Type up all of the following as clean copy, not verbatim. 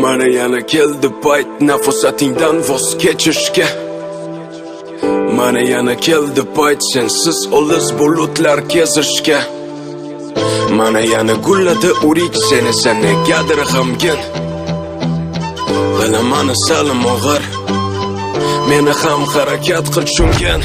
Mana yana keldi payt nafosatingdan voz kechishga. Mana yana keldi payt sensiz olis bulutlar kezishga. Mana yana gulladi urik seni negadir g'amgin. Bilaman salim og'ir, meni ham harakat qil tushungan.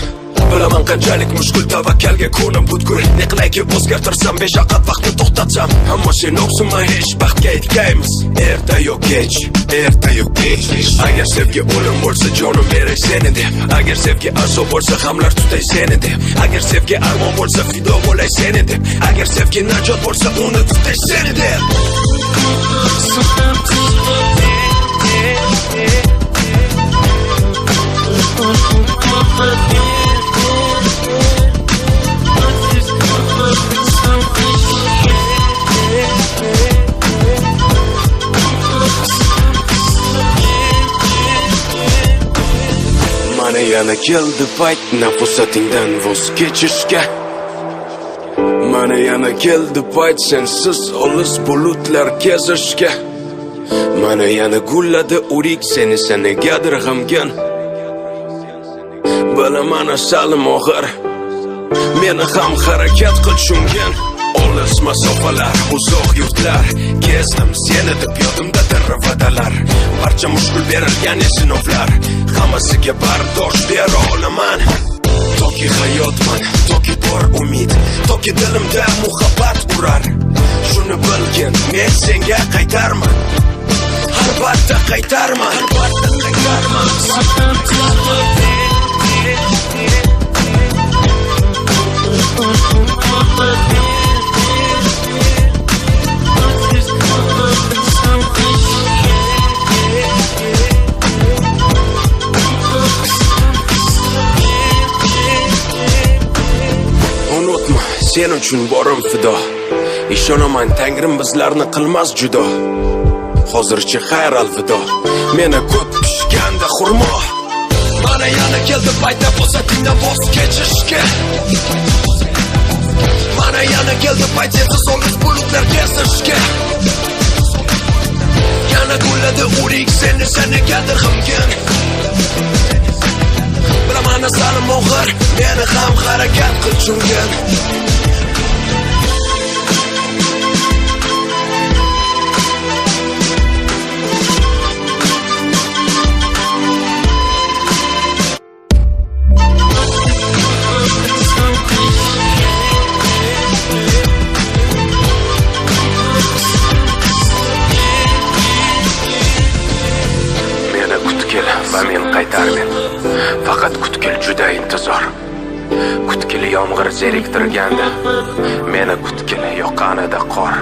Bilaman qanchalik mushkul tavakkalga ko'nim butkul. Ne qilayki o'zgartirsam beshaqat vaqtni to'xtatsam, ammo sen o'qsinmay hech baxtga yetgaymiz. Erta yo kech, erta yo kech. Agar sevgi o'lim bo'lsa jonim beray seni deb. Agar sevgi azob bo'lsa hamlar tutay seni deb. Agar sevgi armon bo'lsa fido bo'lay seni deb. Agar sevgi najot bo'lsa uni tutay seni deb. Mana yana keldi payt nafosatingdan voz kechishga. Mana yana keldi payt sensiz olis bulutlar kezishga. Mana yana gulladi urik seni negadir g'amgin. Bilaman salim og'ir, meni ham harakat qil tushungan. Olis masofalar, uzoq yurtlar kezdim seni deb yodimda va'dalar. Barcha mushkul berilgan sinovlar, hammasiga bardosh bera olaman. Toki hayotman, toki bor umid, toki dilimda muhabbat urar. Shuni bilgin, men senga qaytarman. Albatta qaytarman, albatta qaytarman. Unutma, sen uchun borim fido. Ishonaman Tangrim bizlarni qilmas judo. Hozircha xayr alvido. Meni ko'p pishganda xurmo. Mana yana keldi payt nafosatingdan voz kechishga. Mana yana keldi payt sensiz olis bulutlar kezishga. Yana gulladi urik seni negadir g'amgin. Bilaman salim og'ir, meni ham harakat qil tushungan. Va men qaytarmen. Faqat kutkil juda intizor. Kutkil yomg'ir zeriktirganda, meni kutkil yoqqanida qor.